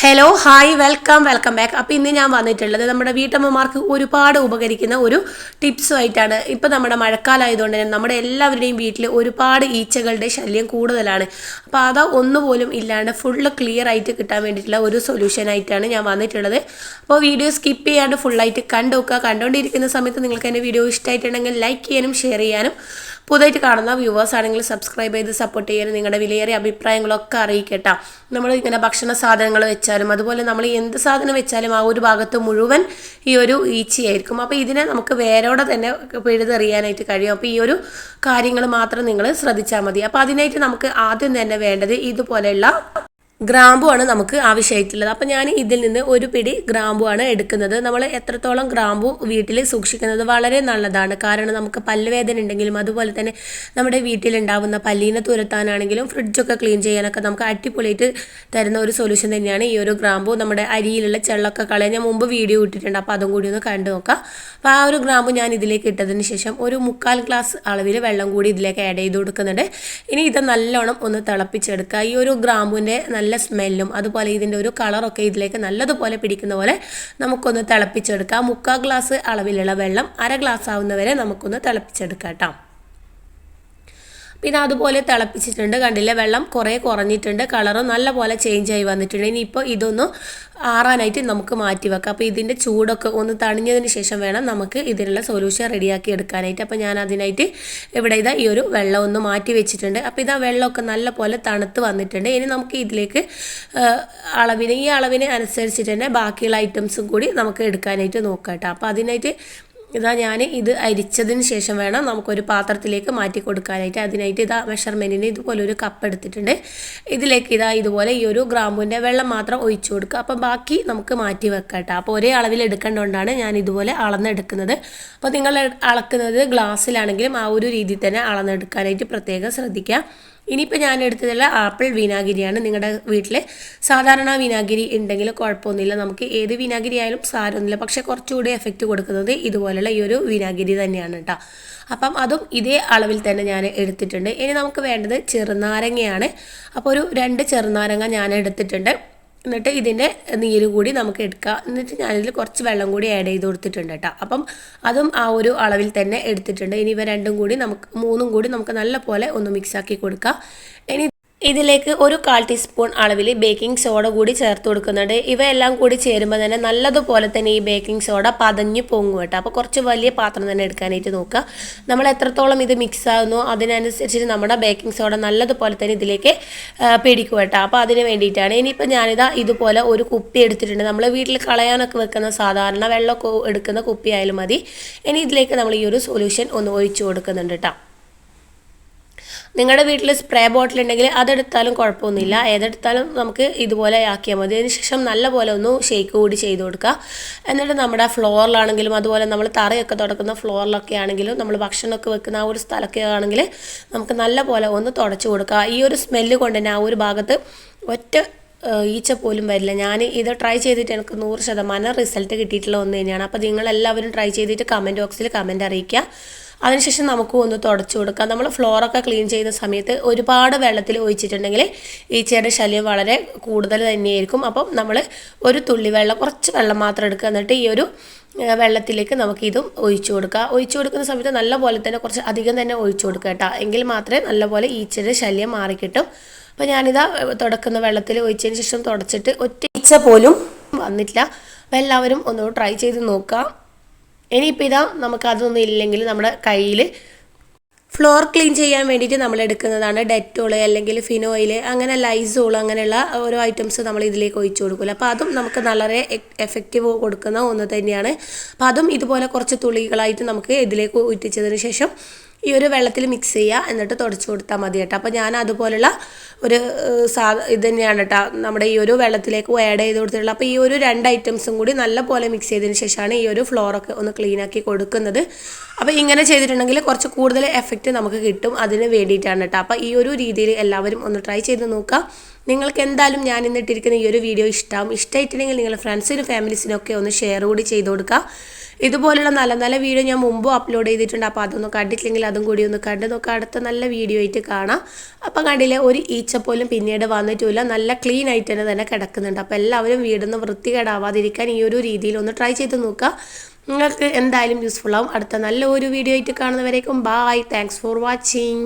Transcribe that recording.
Hello hi welcome back. അപ്പോൾ ഇന്ന് ഞാൻ വന്നിട്ടുള്ളത് നമ്മുടെ വീട്ടമ്മമാർക്ക് ഒരുപാട് ഉപകരിക്കുന്ന ഒരു ടിപ്സുമായിട്ടാണ്. ഇപ്പോൾ നമ്മുടെ മഴക്കാലമായതുകൊണ്ട് തന്നെ നമ്മുടെ എല്ലാവരുടെയും വീട്ടിൽ ഒരുപാട് ഈച്ചകളുടെ ശല്യം കൂടുതലാണ്. അപ്പോൾ അത് ഒന്നുപോലും ഇല്ലാണ്ട് ഫുള്ള് ക്ലിയർ ആയിട്ട് കിട്ടാൻ വേണ്ടിയിട്ടുള്ള ഒരു സൊല്യൂഷനായിട്ടാണ് ഞാൻ വന്നിട്ടുള്ളത്. അപ്പോൾ വീഡിയോ സ്കിപ്പ് ചെയ്യാണ്ട് ഫുള്ളായിട്ട് കണ്ടുനോക്കുക. കണ്ടുകൊണ്ടിരിക്കുന്ന സമയത്ത് നിങ്ങൾക്ക് എൻ്റെ വീഡിയോ ഇഷ്ടമായിട്ടുണ്ടെങ്കിൽ ലൈക്ക് ചെയ്യാനും ഷെയർ ചെയ്യാനും, പുതുതായിട്ട് കാണുന്ന വ്യൂവേഴ്സ് ആണെങ്കിൽ സബ്സ്ക്രൈബ് ചെയ്ത് സപ്പോർട്ട് ചെയ്യാനും നിങ്ങളുടെ വിലയേറിയ അഭിപ്രായങ്ങളൊക്കെ അറിയിക്കട്ടോ. നമ്മൾ ഇങ്ങനെ ഭക്ഷണ സാധനങ്ങൾ വെച്ചാലും അതുപോലെ നമ്മൾ എന്ത് സാധനം വെച്ചാലും ആ ഒരു ഭാഗത്ത് മുഴുവൻ ഈ ഒരു ഈച്ചയായിരിക്കും. അപ്പോൾ ഇതിനെ നമുക്ക് വേരോടെ തന്നെ പിഴുതെറിയാനായിട്ട് കഴിയും. അപ്പോൾ ഈ ഒരു കാര്യങ്ങൾ മാത്രം നിങ്ങൾ ശ്രദ്ധിച്ചാൽ മതി. അപ്പോൾ അതിനായിട്ട് നമുക്ക് ആദ്യം തന്നെ വേണ്ടത് ഇതുപോലെയുള്ള ഗ്രാമ്പുവാണ് നമുക്ക് ആവശ്യമായിട്ടുള്ളത്. അപ്പോൾ ഞാൻ ഇതിൽ നിന്ന് ഒരു പിടി ഗ്രാമ്പുവാണ് എടുക്കുന്നത്. നമ്മൾ എത്രത്തോളം ഗ്രാമ്പു വീട്ടിൽ സൂക്ഷിക്കുന്നത് വളരെ നല്ലതാണ്. കാരണം നമുക്ക് പല്ലുവേദന ഉണ്ടെങ്കിലും അതുപോലെ തന്നെ നമ്മുടെ വീട്ടിലുണ്ടാവുന്ന പല്ലീനെ തുരത്താനാണെങ്കിലും ഫ്രിഡ്ജൊക്കെ ക്ലീൻ ചെയ്യാനൊക്കെ നമുക്ക് അടിപൊളിയായിട്ട് തരുന്ന ഒരു സൊല്യൂഷൻ തന്നെയാണ് ഈ ഒരു ഗ്രാമ്പു. നമ്മുടെ അരിയിലുള്ള ചെള്ളൊക്കെ കളയാൻ ഞാൻ മുമ്പ് വീഡിയോ ഇട്ടിട്ടുണ്ട്, അപ്പോൾ അതും കൂടി ഒന്ന് കണ്ടു നോക്കാം. അപ്പോൾ ആ ഒരു ഗ്രാമ്പു ഞാൻ ഇതിലേക്ക് ഇട്ടതിന് ശേഷം ഒരു 3/4 ഗ്ലാസ് അളവിൽ വെള്ളം കൂടി ഇതിലേക്ക് ആഡ് ചെയ്ത് കൊടുക്കുന്നുണ്ട്. ഇനി ഇത് നല്ലോണം ഒന്ന് തിളപ്പിച്ചെടുക്കുക. ഈ ഒരു ഗ്രാമ്പുവിൻ്റെ നല്ല സ്മെല്ലും അതുപോലെ ഇതിൻ്റെ ഒരു കളറൊക്കെ ഇതിലേക്ക് നല്ലതുപോലെ പിടിക്കുന്ന പോലെ നമുക്കൊന്ന് തിളപ്പിച്ചെടുക്കാം. 3/4 ഗ്ലാസ് അളവിലുള്ള വെള്ളം 1/2 ഗ്ലാസ് ആവുന്നവരെ നമുക്കൊന്ന് തിളപ്പിച്ചെടുക്കാം കേട്ടോ. പിന്നെ അതുപോലെ തിളപ്പിച്ചിട്ടുണ്ട്, കണ്ടില്ലേ വെള്ളം കുറേ കുറഞ്ഞിട്ടുണ്ട്, കളറ് നല്ലപോലെ ചേഞ്ച് ആയി വന്നിട്ടുണ്ട്. ഇനിയിപ്പോൾ ഇതൊന്ന് ആറാനായിട്ട് നമുക്ക് മാറ്റി വെക്കാം. അപ്പോൾ ഇതിൻ്റെ ചൂടൊക്കെ ഒന്ന് തണിഞ്ഞതിന് ശേഷം വേണം നമുക്ക് ഇതിനുള്ള സൊല്യൂഷൻ റെഡിയാക്കി എടുക്കാനായിട്ട്. അപ്പോൾ ഞാൻ അതിനായിട്ട് ഇവിടെ ഈ ഒരു വെള്ളം ഒന്ന് മാറ്റി വെച്ചിട്ടുണ്ട്. അപ്പോൾ ഇതാ വെള്ളമൊക്കെ നല്ലപോലെ തണുത്ത് വന്നിട്ടുണ്ട്. ഇനി നമുക്ക് ഇതിലേക്ക് ഈ അളവിന് അനുസരിച്ചിട്ട് തന്നെ ബാക്കിയുള്ള ഐറ്റംസും കൂടി നമുക്ക് എടുക്കാനായിട്ട് നോക്കാം കേട്ടോ. അപ്പോൾ അതിനായിട്ട് ഞാൻ ഇത് അരിച്ചതിന് ശേഷം വേണം നമുക്കൊരു പാത്രത്തിലേക്ക് മാറ്റി കൊടുക്കാനായിട്ട്. അതിനായിട്ട് മെഷർമെൻറ്റിന് ഇതുപോലെ ഒരു കപ്പ് എടുത്തിട്ടുണ്ട്. ഇതിലേക്ക് ഇതുപോലെ ഈ ഒരു ഗ്രാമ്പൂവിൻ്റെ വെള്ളം മാത്രം ഒഴിച്ചു കൊടുക്കുക. അപ്പോൾ ബാക്കി നമുക്ക് മാറ്റി വെക്കാം കേട്ടോ. അപ്പോൾ ഒരേ അളവിൽ എടുക്കേണ്ടതുകൊണ്ടാണ് ഞാൻ ഇതുപോലെ അളന്നെടുക്കുന്നത്. അപ്പോൾ നിങ്ങൾ അളക്കുന്നത് ഗ്ലാസ്സിലാണെങ്കിലും ആ ഒരു രീതിയിൽ തന്നെ അളന്നെടുക്കാനായിട്ട് പ്രത്യേകം ശ്രദ്ധിക്കുക. ഇനിയിപ്പോൾ ഞാൻ എടുത്തതല്ല ആപ്പിൾ വിനാഗിരിയാണ്. നിങ്ങളുടെ വീട്ടിൽ സാധാരണ വിനാഗിരി ഉണ്ടെങ്കിൽ കുഴപ്പമൊന്നുമില്ല, നമുക്ക് ഏത് വിനാഗിരി ആയാലും സാരമൊന്നുമില്ല. പക്ഷേ കുറച്ചുകൂടി എഫക്റ്റ് കൊടുക്കുന്നത് ഇതുപോലെയുള്ള ഈ ഒരു വിനാഗിരി തന്നെയാണ് കേട്ടോ. അപ്പം അതും ഇതേ അളവിൽ തന്നെ ഞാൻ എടുത്തിട്ടുണ്ട്. ഇനി നമുക്ക് വേണ്ടത് ചെറുനാരങ്ങയാണ്. അപ്പോൾ ഒരു 2 ചെറുനാരങ്ങ ഞാൻ എടുത്തിട്ടുണ്ട്. എന്നിട്ട് ഇതിൻ്റെ നീര് കൂടി നമുക്ക് എടുക്കാം. എന്നിട്ട് ഞാനിതിൽ കുറച്ച് വെള്ളം കൂടി ആഡ് ചെയ്ത് കൊടുത്തിട്ടുണ്ട് കേട്ടോ. അപ്പം അതും ആ ഒരു അളവിൽ തന്നെ എടുത്തിട്ടുണ്ട്. ഇനി ഇവ 3 കൂടി നമുക്ക് നല്ലപോലെ ഒന്ന് മിക്സാക്കി കൊടുക്കാം. ഇനി ഇതിലേക്ക് ഒരു 1/4 ടീസ്പൂൺ അളവിൽ ബേക്കിംഗ് സോഡ കൂടി ചേർത്ത് കൊടുക്കുന്നുണ്ട്. ഇവയെല്ലാം കൂടി ചേരുമ്പോൾ തന്നെ നല്ലതുപോലെ തന്നെ ഈ ബേക്കിംഗ് സോഡ പതഞ്ഞ് പൊങ്ങും കേട്ടോ. അപ്പോൾ കുറച്ച് വലിയ പാത്രം തന്നെ എടുക്കാനായിട്ട് നോക്കുക. നമ്മൾ എത്രത്തോളം ഇത് മിക്സ് ആകുന്നോ അതിനനുസരിച്ചിട്ട് നമ്മുടെ ബേക്കിംഗ് സോഡ നല്ലതുപോലെ തന്നെ ഇതിലേക്ക് പിടിക്കും കേട്ടോ. അപ്പോൾ അതിന് വേണ്ടിയിട്ടാണ്. ഇനിയിപ്പോൾ ഇതുപോലെ ഒരു കുപ്പി എടുത്തിട്ടുണ്ട്. നമ്മൾ വീട്ടിൽ കളയാനൊക്കെ വെക്കുന്ന സാധാരണ വെള്ളമൊക്കെ എടുക്കുന്ന കുപ്പി ആയാലും മതി. ഇനി ഇതിലേക്ക് നമ്മൾ ഈ ഒരു സൊല്യൂഷൻ ഒന്ന് ഒഴിച്ചു കൊടുക്കുന്നുണ്ട് കേട്ടോ. നിങ്ങളുടെ വീട്ടിൽ സ്പ്രേ ബോട്ടിൽ ഉണ്ടെങ്കിൽ അതെടുത്താലും കുഴപ്പമൊന്നുമില്ല, ഏതെടുത്താലും നമുക്ക് ഇതുപോലെ ആക്കിയാൽ മതി. അതിനുശേഷം നല്ലപോലെ ഒന്ന് ഷേക്ക് കൂടി ചെയ്ത് കൊടുക്കുക. എന്നിട്ട് നമ്മുടെ ഫ്ലോറിലാണെങ്കിലും അതുപോലെ നമ്മൾ തറയൊക്കെ തുടക്കുന്ന ഫ്ലോറിലൊക്കെ ആണെങ്കിലും നമ്മൾ ഭക്ഷണമൊക്കെ വെക്കുന്ന ആ ഒരു സ്ഥലമൊക്കെ ആണെങ്കിൽ നമുക്ക് നല്ലപോലെ ഒന്ന് തുടച്ചു കൊടുക്കുക. ഈ ഒരു സ്മെല്ല് കൊണ്ട് തന്നെ ആ ഒരു ഭാഗത്ത് ഒറ്റ ഈച്ച പോലും വരില്ല. ഞാൻ ഇത് ട്രൈ ചെയ്തിട്ട് എനിക്ക് 100% റിസൾട്ട് കിട്ടിയിട്ടുള്ള ഒന്ന് തന്നെയാണ്. അപ്പോൾ നിങ്ങളെല്ലാവരും ട്രൈ ചെയ്തിട്ട് കമൻറ്റ് ബോക്സിൽ കമൻറ്റ് അറിയിക്കുക. അതിനുശേഷം നമുക്ക് ഒന്ന് തുടച്ചു കൊടുക്കാം. നമ്മൾ ഫ്ലോറൊക്കെ ക്ലീൻ ചെയ്യുന്ന സമയത്ത് ഒരുപാട് വെള്ളത്തിൽ ഒഴിച്ചിട്ടുണ്ടെങ്കിൽ ഈച്ചയുടെ ശല്യം വളരെ കൂടുതൽ തന്നെയായിരിക്കും. അപ്പം നമ്മൾ ഒരു തുള്ളി വെള്ളം, കുറച്ച് വെള്ളം മാത്രം എടുക്കുക. എന്നിട്ട് ഈ ഒരു വെള്ളത്തിലേക്ക് നമുക്കിതും ഒഴിച്ചു കൊടുക്കുക. ഒഴിച്ചു കൊടുക്കുന്ന സമയത്ത് നല്ലപോലെ തന്നെ കുറച്ച് അധികം തന്നെ ഒഴിച്ചു കൊടുക്കുക കേട്ടോ. എങ്കിൽ മാത്രമേ നല്ലപോലെ ഈച്ചയുടെ ശല്യം മാറിക്കിട്ടും. അപ്പോൾ ഞാനിതാ തുടക്കുന്ന വെള്ളത്തിൽ ഒഴിച്ചതിന് ശേഷം തുടച്ചിട്ട് ഒറ്റ ഈച്ച പോലും വന്നിട്ടില്ല. അപ്പോൾ എല്ലാവരും ഒന്ന് ട്രൈ ചെയ്ത് നോക്കുക. ഇനിയിപ്പോൾ നമുക്കതൊന്നും ഇല്ലെങ്കിൽ നമ്മുടെ കയ്യിൽ ഫ്ലോർ ക്ലീൻ ചെയ്യാൻ വേണ്ടിയിട്ട് നമ്മൾ എടുക്കുന്നതാണ് ഡെറ്റോൾ അല്ലെങ്കിൽ ഫിനോയിൽ, അങ്ങനെ ലൈസോൾ, അങ്ങനെയുള്ള ഓരോ ഐറ്റംസ് നമ്മൾ ഇതിലേക്ക് ഒഴിച്ചു കൊടുക്കില്ല. അപ്പോൾ അതും നമുക്ക് വളരെ എഫക്റ്റീവ് കൊടുക്കുന്ന ഒന്ന് തന്നെയാണ്. അപ്പോൾ അതും ഇതുപോലെ കുറച്ച് തുള്ളികളായിട്ട് നമുക്ക് ഇതിലേക്ക് ഒഴിച്ചതിന് ശേഷം ഈ ഒരു വെള്ളത്തിൽ മിക്സ് ചെയ്യുക. എന്നിട്ട് തുടച്ചു കൊടുത്താൽ മതി കേട്ടോ. അപ്പോൾ ഞാൻ അതുപോലുള്ള ഒരു ഇത് തന്നെയാണ് കേട്ടോ നമ്മുടെ ഈ ഒരു വെള്ളത്തിലേക്ക് ആഡ് ചെയ്ത് കൊടുത്തിട്ടുള്ളത്. അപ്പോൾ ഈ ഒരു 2 ഐറ്റംസും കൂടി നല്ലപോലെ മിക്സ് ചെയ്തതിന് ശേഷമാണ് ഈ ഒരു ഫ്ലോറൊക്കെ ഒന്ന് ക്ലീനാക്കി കൊടുക്കുന്നത്. അപ്പോൾ ഇങ്ങനെ ചെയ്തിട്ടുണ്ടെങ്കിൽ കുറച്ച് കൂടുതൽ എഫക്റ്റ് നമുക്ക് കിട്ടും. അതിന് വേണ്ടിയിട്ടാണ് കേട്ടോ. അപ്പോൾ ഈ ഒരു രീതിയിൽ എല്ലാവരും ഒന്ന് ട്രൈ ചെയ്ത് നോക്കുക. നിങ്ങൾക്ക് എന്തായാലും ഞാൻ ഇന്നിട്ടിരിക്കുന്ന ഈ ഒരു വീഡിയോ ഇഷ്ടമായിട്ടുണ്ടെങ്കിൽ നിങ്ങളുടെ ഫ്രണ്ട്സിനും ഫാമിലീസിനൊക്കെ ഒന്ന് ഷെയർ കൂടി ചെയ്ത് കൊടുക്കുക. ഇതുപോലുള്ള നല്ല നല്ല വീഡിയോ ഞാൻ മുമ്പും അപ്ലോഡ് ചെയ്തിട്ടുണ്ട്. അപ്പോൾ അതൊന്നും കണ്ടിട്ടില്ലെങ്കിൽ അതും കൂടി ഒന്ന് കണ്ട് നോക്കുക. അടുത്ത നല്ല വീഡിയോ ആയിട്ട് കാണാം. അപ്പം കണ്ടില്ലേ, ഒരു ഈച്ച പോലും പിന്നീട് വന്നിട്ടില്ല, നല്ല ക്ലീൻ ആയിട്ട് തന്നെ കിടക്കുന്നുണ്ട്. അപ്പോൾ എല്ലാവരും വീടൊന്ന് വൃത്തികേടാവാതിരിക്കാൻ ഈ ഒരു രീതിയിൽ ഒന്ന് ട്രൈ ചെയ്ത് നോക്കുക. നിങ്ങൾക്ക് എന്തായാലും യൂസ്ഫുൾ ആവും. അടുത്ത നല്ല ഒരു വീഡിയോ ആയിട്ട് കാണുന്നവരേക്കും ബൈ. Thanks for watching.